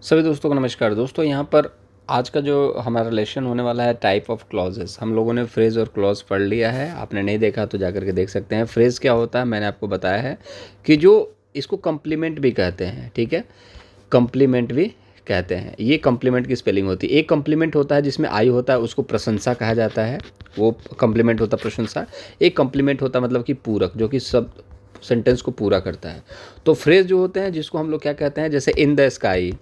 सभी दोस्तों को नमस्कार। दोस्तों यहाँ पर आज का जो हमारा लेसन होने वाला है टाइप ऑफ क्लॉजेस। हम लोगों ने फ्रेज और क्लॉज पढ़ लिया है, आपने नहीं देखा तो जाकर के देख सकते हैं। फ्रेज क्या होता है मैंने आपको बताया है कि जो इसको कम्प्लीमेंट भी कहते हैं, ठीक है, कम्प्लीमेंट भी कहते हैं। ये कम्प्लीमेंट की स्पेलिंग होती है। एक कम्प्लीमेंट होता है जिसमें आई होता है, उसको प्रशंसा कहा जाता है, वो कम्प्लीमेंट होता है प्रशंसा। एक कम्प्लीमेंट होता है मतलब कि पूरक, जो कि सब सेंटेंस को पूरा करता है। तो फ्रेज जो होते हैं जिसको हम लोग क्या कहते हैं, जैसे इन द स्काई,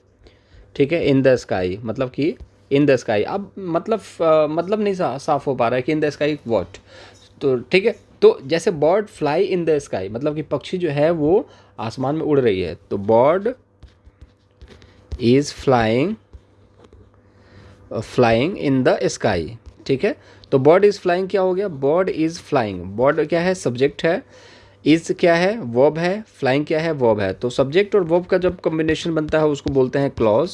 ठीक है, इन द स्काई मतलब कि इन द स्काई। अब मतलब नहीं साफ हो पा रहा है कि इन द स्काई व्हाट, तो ठीक है। तो जैसे bird fly in the sky मतलब कि पक्षी जो है वो आसमान में उड़ रही है, तो bird is flying, flying in the sky, ठीक है। तो बर्ड इज फ्लाइंग क्या हो गया, बर्ड इज फ्लाइंग। बर्ड क्या है, सब्जेक्ट है, इज क्या है, वर्ब है, फ्लाइंग क्या है, वर्ब है। तो सब्जेक्ट और वर्ब का जब कॉम्बिनेशन बनता है उसको बोलते हैं क्लॉज,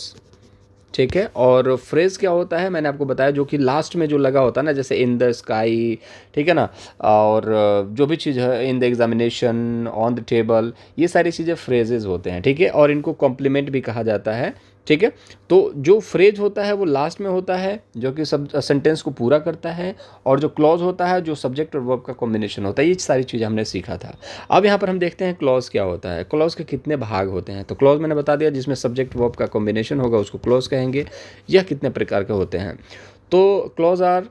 ठीक है। और फ्रेज क्या होता है मैंने आपको बताया, जो कि लास्ट में जो लगा होता है ना, जैसे इन द स्काई, ठीक है ना, और जो भी चीज़ है, in the examination, on the table, ये सारी चीज़ें फ्रेजेज होते हैं, ठीक है। और इनको कॉम्प्लीमेंट भी कहा जाता है, ठीक है। तो जो फ्रेज होता है वो लास्ट में होता है, जो कि सब सेंटेंस को पूरा करता है। और जो क्लॉज होता है जो सब्जेक्ट और वर्ब का कॉम्बिनेशन होता है। ये सारी चीज़ें हमने सीखा था। अब यहाँ पर हम देखते हैं क्लॉज क्या होता है, क्लॉज के कितने भाग होते हैं। तो क्लॉज मैंने बता दिया, जिसमें सब्जेक्ट वर्ब का कॉम्बिनेशन होगा उसको क्लॉज कहेंगे। यह कितने प्रकार के होते हैं, तो clause are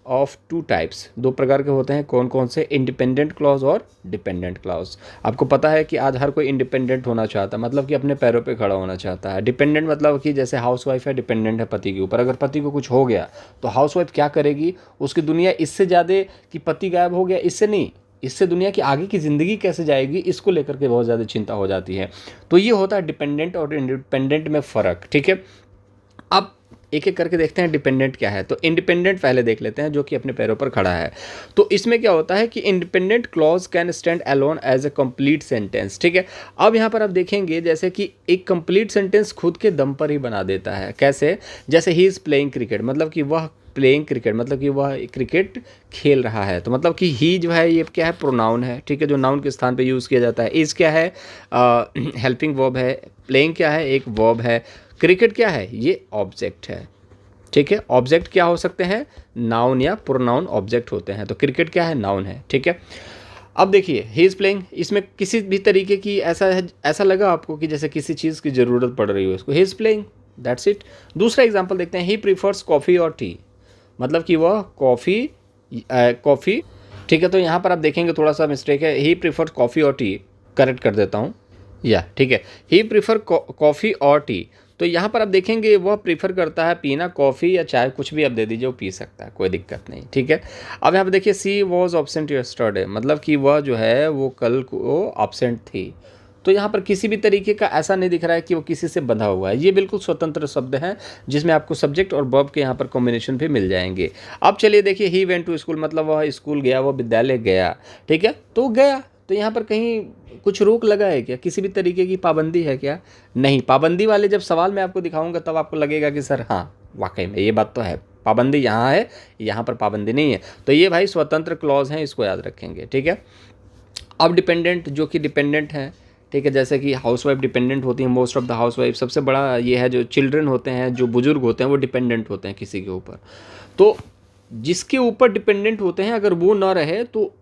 of two types, दो प्रकार के होते हैं। कौन कौन से, इंडिपेंडेंट क्लॉज और डिपेंडेंट क्लॉज। आपको पता है कि आज हर कोई इंडिपेंडेंट होना चाहता है, मतलब कि अपने पैरों पे खड़ा होना चाहता है। डिपेंडेंट मतलब कि जैसे हाउसवाइफ है, डिपेंडेंट है पति के ऊपर। अगर पति को कुछ हो गया तो हाउसवाइफ क्या करेगी, उसकी दुनिया इससे ज़्यादा कि पति गायब हो गया, इससे नहीं, इससे दुनिया की आगे की ज़िंदगी कैसे जाएगी, इसको लेकर के बहुत ज़्यादा चिंता हो जाती है। तो ये होता है डिपेंडेंट और इंडिपेंडेंट में फ़र्क, ठीक है। अब एक एक करके देखते हैं डिपेंडेंट क्या है। तो इंडिपेंडेंट पहले देख लेते हैं, जो कि अपने पैरों पर खड़ा है। तो इसमें क्या होता है कि independent clause can stand alone as a complete sentence, ठीक है। अब यहाँ पर आप देखेंगे जैसे कि एक कंप्लीट सेंटेंस खुद के दम पर ही बना देता है। कैसे, जैसे ही इज़ प्लेइंग क्रिकेट, मतलब कि वह प्लेइंग क्रिकेट मतलब कि वह क्रिकेट खेल रहा है। तो मतलब कि ही जो है ये क्या है, प्रोनाउन है, ठीक है, जो नाउन के स्थान पे यूज़ किया जाता है। इज़ क्या है, हेल्पिंग वर्ब है। प्लेइंग क्या है, एक वर्ब है। क्रिकेट क्या है, ये ऑब्जेक्ट है, ठीक है। ऑब्जेक्ट क्या हो सकते हैं, नाउन या प्रोनाउन ऑब्जेक्ट होते हैं। तो क्रिकेट क्या है, नाउन है, ठीक है। अब देखिए ही इज़ प्लेइंग, इसमें किसी भी तरीके की ऐसा लगा आपको कि जैसे किसी चीज़ की ज़रूरत पड़ रही हो इसको, he is playing, that's it. दूसरा एग्जांपल देखते हैं, ही प्रीफर्स कॉफ़ी और टी, मतलब कि वह कॉफ़ी, ठीक है। तो यहाँ पर आप देखेंगे थोड़ा सा मिस्टेक है, ही प्रीफर्स कॉफ़ी और टी, करेक्ट कर देता हूँ, या ठीक है, ही प्रीफर कॉफ़ी और टी। तो यहाँ पर आप देखेंगे वह प्रीफर करता है पीना, कॉफ़ी या चाय कुछ भी आप दे दीजिए वो पी सकता है, कोई दिक्कत नहीं, ठीक है। अब यहाँ पर देखिए सी वॉज ऑब्सेंट यस्टरडे, मतलब कि वह जो है वो कल को ऑब्सेंट थी। तो यहाँ पर किसी भी तरीके का ऐसा नहीं दिख रहा है कि वो किसी से बंधा हुआ है। ये बिल्कुल स्वतंत्र शब्द हैं जिसमें आपको सब्जेक्ट और वर्ब के यहाँ पर कॉम्बिनेशन भी मिल जाएंगे। अब चलिए देखिए ही वेंट टू स्कूल, मतलब वह स्कूल गया, वह विद्यालय गया, ठीक है। तो गया, तो यहाँ पर कहीं कुछ रोक लगा है क्या, किसी भी तरीके की पाबंदी है क्या, नहीं। पाबंदी वाले जब सवाल मैं आपको दिखाऊंगा तब आपको लगेगा कि सर हाँ वाकई में ये बात तो है, पाबंदी यहाँ है, यहाँ पर पाबंदी नहीं है। तो ये भाई स्वतंत्र क्लॉज हैं, इसको याद रखेंगे, ठीक है। अब डिपेंडेंट, जो कि डिपेंडेंट हैं, ठीक है, जैसे कि हाउसवाइफ डिपेंडेंट होती है, मोस्ट ऑफ द हाउसवाइफ। सबसे बड़ा ये है जो चिल्ड्रन होते हैं, जो बुजुर्ग होते हैं, वो डिपेंडेंट होते हैं किसी के ऊपर। तो जिसके ऊपर डिपेंडेंट होते हैं अगर वो ना रहे तो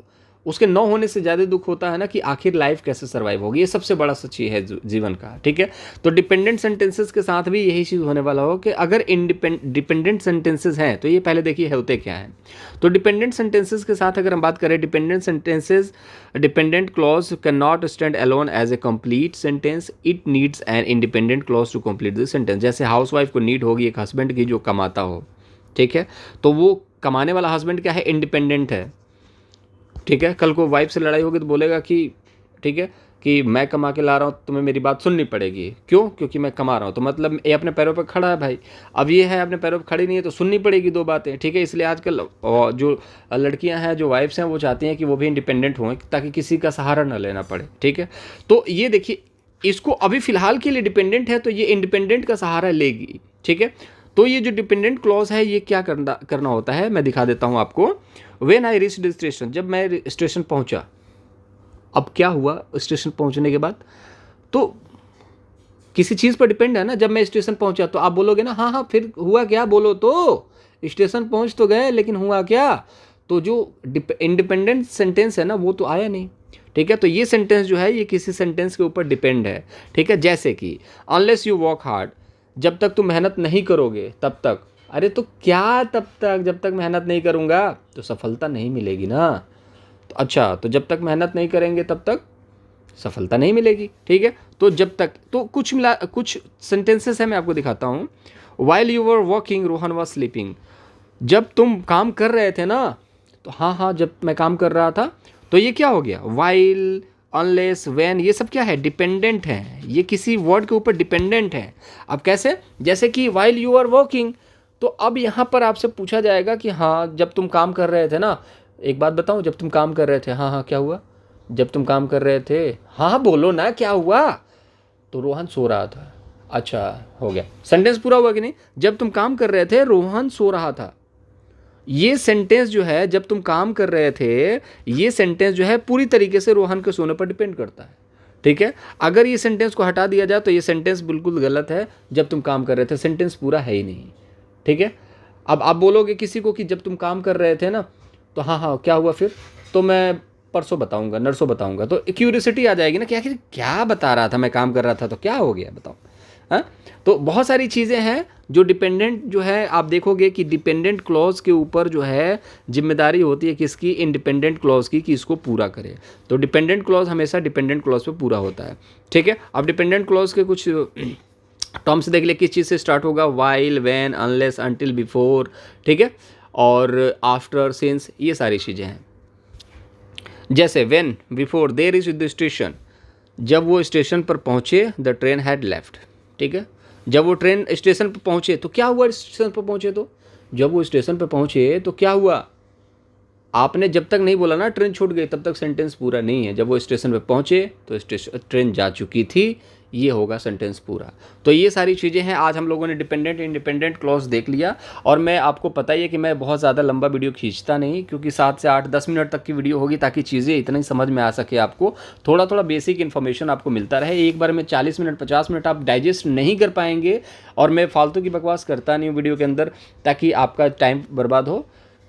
उसके न होने से ज़्यादा दुख होता है ना, कि आखिर लाइफ कैसे सर्वाइव होगी। ये सबसे बड़ा सच्ची है जीवन का, ठीक है। तो डिपेंडेंट सेंटेंसेस के साथ भी यही चीज़ होने वाला हो कि अगर डिपेंडेंट सेंटेंसेस हैं तो ये पहले देखिए होते क्या हैं। तो डिपेंडेंट सेंटेंसेस के साथ अगर हम बात करें, dependent sentences, dependent clause can not stand alone as a complete sentence, it needs an independent clause to complete this sentence. जैसे हाउसवाइफ को नीड होगी एक हस्बैंड की जो कमाता हो, ठीक है। तो वो कमाने वाला हस्बैंड क्या है, इंडिपेंडेंट है, ठीक है। कल को वाइफ से लड़ाई होगी तो बोलेगा कि ठीक है कि मैं कमा के ला रहा हूँ, तुम्हें मेरी बात सुननी पड़ेगी, क्यों, क्योंकि मैं कमा रहा हूँ। तो मतलब ये अपने पैरों पर खड़ा है भाई। अब ये है अपने पैरों पर खड़ी नहीं है तो सुननी पड़ेगी दो बातें, ठीक है। इसलिए आजकल जो लड़कियां हैं, जो वाइफ्स हैं, वो चाहती हैं कि वो भी इंडिपेंडेंट हों ताकि किसी का सहारा न लेना पड़े, ठीक है। तो ये देखिए, इसको अभी फिलहाल के लिए डिपेंडेंट है तो ये इंडिपेंडेंट का सहारा लेगी, ठीक है। तो ये जो डिपेंडेंट क्लॉज है ये क्या करना होता है, मैं दिखा देता हूँ आपको। व्हेन आई रीच स्टेशन, जब मैं स्टेशन पहुंचा। अब क्या हुआ स्टेशन पहुंचने के बाद, तो किसी चीज़ पर डिपेंड है ना। जब मैं स्टेशन पहुंचा तो आप बोलोगे ना हाँ हाँ फिर हुआ क्या, बोलो तो, स्टेशन पहुंच तो गए लेकिन हुआ क्या। तो जो इंडिपेंडेंट सेंटेंस है ना वो तो आया नहीं, ठीक है। तो ये सेंटेंस जो है ये किसी सेंटेंस के ऊपर डिपेंड है, ठीक है। जैसे कि अनलेस यू वर्क हार्ड, जब तक तुम मेहनत नहीं करोगे तब तक। अरे तो क्या तब तक, जब तक मेहनत नहीं करूँगा तो सफलता नहीं मिलेगी ना। तो अच्छा, तो जब तक मेहनत नहीं करेंगे तब तक सफलता नहीं मिलेगी, ठीक है। तो जब तक, तो कुछ सेंटेंसेस है मैं आपको दिखाता हूँ। While you were working Rohan was sleeping, जब तुम काम कर रहे थे ना, तो हाँ हाँ जब मैं काम कर रहा था, तो ये क्या हो गया, वाइल, अनलेस, व्हेन, ये सब क्या है, डिपेंडेंट है, ये किसी वर्ड के ऊपर डिपेंडेंट है। अब कैसे, जैसे कि वाइल यू आर वर्किंग, तो अब यहाँ पर आपसे पूछा जाएगा कि हाँ जब तुम काम कर रहे थे ना, एक बात बताऊँ, जब तुम काम कर रहे थे, हाँ हाँ क्या हुआ, जब तुम काम कर रहे थे, हाँ हाँ बोलो ना क्या हुआ, तो रोहन सो रहा था। अच्छा हो गया, सेंटेंस पूरा हुआ कि नहीं, जब तुम काम कर रहे थे रोहन सो रहा था। ये सेंटेंस जो है जब तुम काम कर रहे थे, ये सेंटेंस जो है पूरी तरीके से रोहन के सोने पर डिपेंड करता है, ठीक है। अगर ये सेंटेंस को हटा दिया जाए तो ये सेंटेंस बिल्कुल गलत है, जब तुम काम कर रहे थे सेंटेंस पूरा है ही नहीं, ठीक है। अब आप बोलोगे किसी को कि जब तुम काम कर रहे थे ना, तो हाँ हाँ क्या हुआ फिर, तो मैं परसों बताऊंगा, नरसों बताऊंगा, तो क्यूरियोसिटी आ जाएगी ना कि आखिर क्या बता रहा था, मैं काम कर रहा था तो क्या हो गया बताओ, हाँ। तो बहुत सारी चीज़ें हैं जो डिपेंडेंट जो है, आप देखोगे कि डिपेंडेंट क्लॉज के ऊपर जो है जिम्मेदारी होती है किसकी, इंडिपेंडेंट क्लॉज की, कि इसको पूरा करे। तो डिपेंडेंट क्लॉज हमेशा डिपेंडेंट क्लॉज पे पूरा होता है, ठीक है। अब डिपेंडेंट क्लॉज के कुछ टर्म्स देख ले, किस चीज़ से स्टार्ट होगा, while, when, unless, until, before, ठीक है, और आफ्टर, सिंस, ये सारी चीज़ें हैं। जैसे when, before, there is the station, जब वो स्टेशन पर पहुँचे, द ट्रेन हैड लेफ्ट, ठीक है। जब वो ट्रेन स्टेशन पर पहुँचे तो क्या हुआ, स्टेशन पर पहुँचे तो, जब वो स्टेशन पर पहुँचे तो क्या हुआ, आपने जब तक नहीं बोला ना ट्रेन छूट गई, तब तक सेंटेंस पूरा नहीं है। जब वो स्टेशन पे पहुँचे तो स्टेशन, ट्रेन जा चुकी थी, ये होगा सेंटेंस पूरा। तो ये सारी चीज़ें हैं। आज हम लोगों ने डिपेंडेंट इंडिपेंडेंट क्लॉज देख लिया। और मैं आपको पता ही है कि मैं बहुत ज़्यादा लंबा वीडियो खींचता नहीं, क्योंकि 7 से 8 10 मिनट तक की वीडियो होगी, ताकि चीज़ें इतना ही समझ में आ सके आपको, थोड़ा थोड़ा बेसिक इन्फॉर्मेशन आपको मिलता रहे। एक बार में 40 मिनट 50 मिनट आप डाइजेस्ट नहीं कर पाएंगे, और मैं फालतू की बकवास करता नहीं हूँ वीडियो के अंदर, ताकि आपका टाइम बर्बाद हो।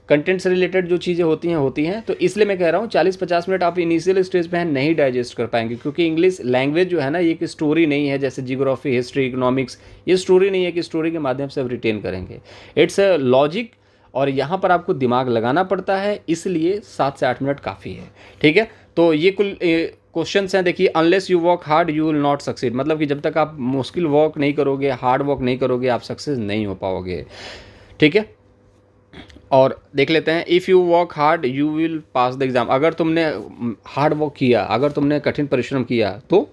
कंटेंट से रिलेटेड जो चीज़ें होती हैं, तो इसलिए मैं कह रहा हूँ 40-50 मिनट आप इनिशियल स्टेज पे हैं नहीं डाइजेस्ट कर पाएंगे, क्योंकि इंग्लिश लैंग्वेज जो है ना, ये एक स्टोरी नहीं है, जैसे जियोग्राफी, हिस्ट्री, इकोनॉमिक्स, ये स्टोरी नहीं है कि स्टोरी के माध्यम से आप रिटेन करेंगे। इट्स अ लॉजिक, और यहाँ पर आपको दिमाग लगाना पड़ता है, इसलिए 7 से 8 मिनट काफ़ी है, ठीक है। तो ये कुल क्वेश्चन हैं, देखिए, unless you work hard you will not succeed, मतलब कि जब तक आप मुश्किल वर्क नहीं करोगे, हार्ड वर्क नहीं करोगे, आप सक्सेस नहीं हो पाओगे, ठीक है। और देख लेते हैं, if you work hard you will pass the exam, अगर तुमने हार्ड वर्क किया, अगर तुमने कठिन परिश्रम किया, तो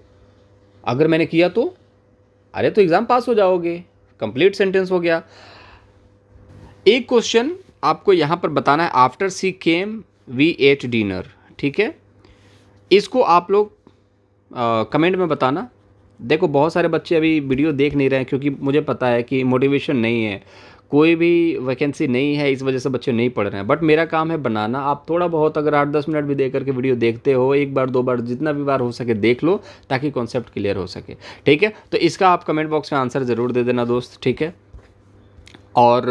अगर मैंने किया तो, अरे तो एग्ज़ाम पास हो जाओगे, कंप्लीट सेंटेंस हो गया। एक क्वेश्चन आपको यहाँ पर बताना है, after she came we ate dinner, ठीक है। इसको आप लोग कमेंट में बताना। देखो बहुत सारे बच्चे अभी वीडियो देख नहीं रहे हैं, क्योंकि मुझे पता है कि मोटिवेशन नहीं है, कोई भी वैकेंसी नहीं है, इस वजह से बच्चे नहीं पढ़ रहे हैं। बट मेरा काम है बनाना। आप थोड़ा बहुत अगर 8-10 मिनट भी देख करके वीडियो देखते हो, एक बार 2 बार, जितना भी बार हो सके देख लो, ताकि कॉन्सेप्ट क्लियर हो सके, ठीक है। तो इसका आप कमेंट बॉक्स में आंसर ज़रूर दे देना दोस्त, ठीक है। और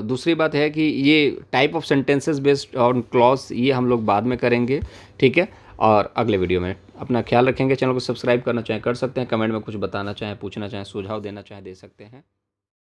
दूसरी बात है कि ये type of sentences based on clause, ये हम लोग बाद में करेंगे, ठीक है। और अगले वीडियो में अपना ख्याल रखेंगे। चैनल को सब्सक्राइब करना चाहें कर सकते हैं, कमेंट में कुछ बताना चाहें, पूछना चाहें, सुझाव देना चाहें दे सकते हैं।